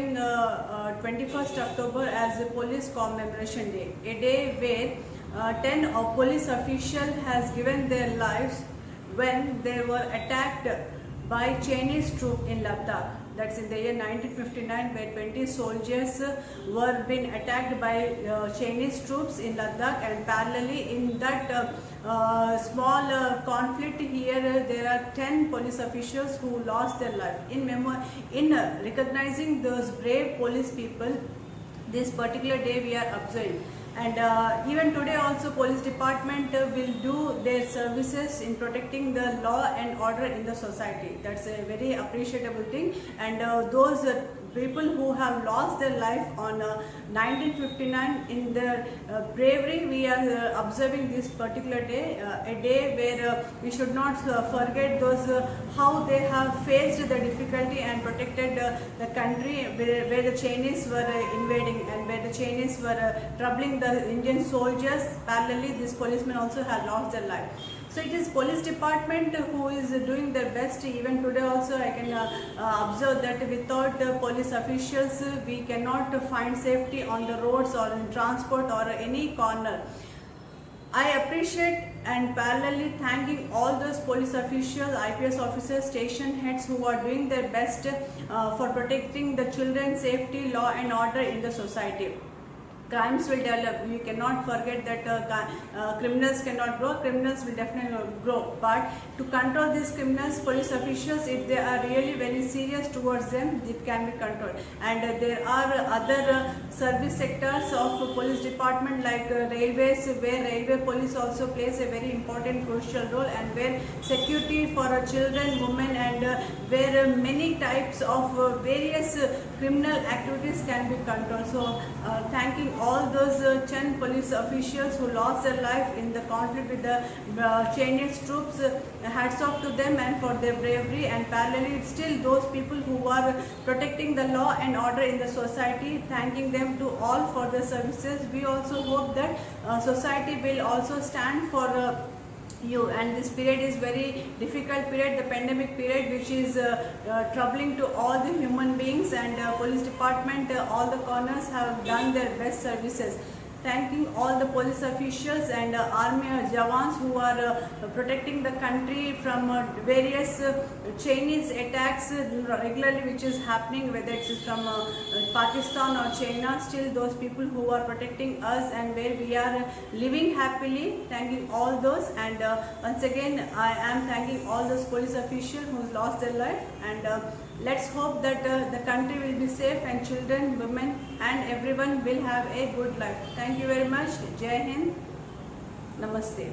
observing 21st October as the Police Commemoration Day, a day where 10 police officials has given their lives when they were attacked by Chinese troops in Ladakh. That's in the year 1959, where 20 soldiers were being attacked by Chinese troops in Ladakh, and parallelly in that small conflict here, there are 10 police officials who lost their life. In recognizing those brave police people, this particular day we are observing. And even today also police department will do their services in protecting the law and order in the society. That's a very appreciable thing. And those people who have lost their life on 1959 in their bravery, we are observing this particular day, a day where we should not forget those how they have faced the difficulty and protected the country where the Chinese were invading and where the Chinese were troubling the Indian soldiers. Parallelly, these policemen also have lost their life. So it is police department who is doing their best. Even today also I can observe that without police officials we cannot find safety on the roads or in transport or any corner. I appreciate and parallelly thanking all those police officials, IPS officers, station heads who are doing their best for protecting the children's safety, law and order in the society. Crimes will develop. We cannot forget that criminals cannot grow. Criminals will definitely grow. But to control these criminals, police officials, if they are really very serious towards them, it can be controlled. And there are other service sectors of police department like railways, where railway police also plays a very important crucial role, and where security for children, women, and where many types of various criminal activities can be controlled. So thanking all those 10 police officials who lost their life in the conflict with the Chinese troops, hats off to them and for their bravery. And parallelly still those people who are protecting the law and order in the society, thanking them to all for their services. We also hope that society will also stand for you. And this period is very difficult period, the pandemic period, which is troubling to all the human beings, and police department, all the corners have done their best services. Thanking all the police officials and army jawans who are protecting the country from various Chinese attacks regularly which is happening, whether it is from Pakistan or China. Still those people who are protecting us and where we are living happily, thanking all those. And once again I am thanking all those police officials who lost their life, and let's hope that the country will be safe and children, women and everyone will have a good life. Thank you very much. Jai Hind. Namaste.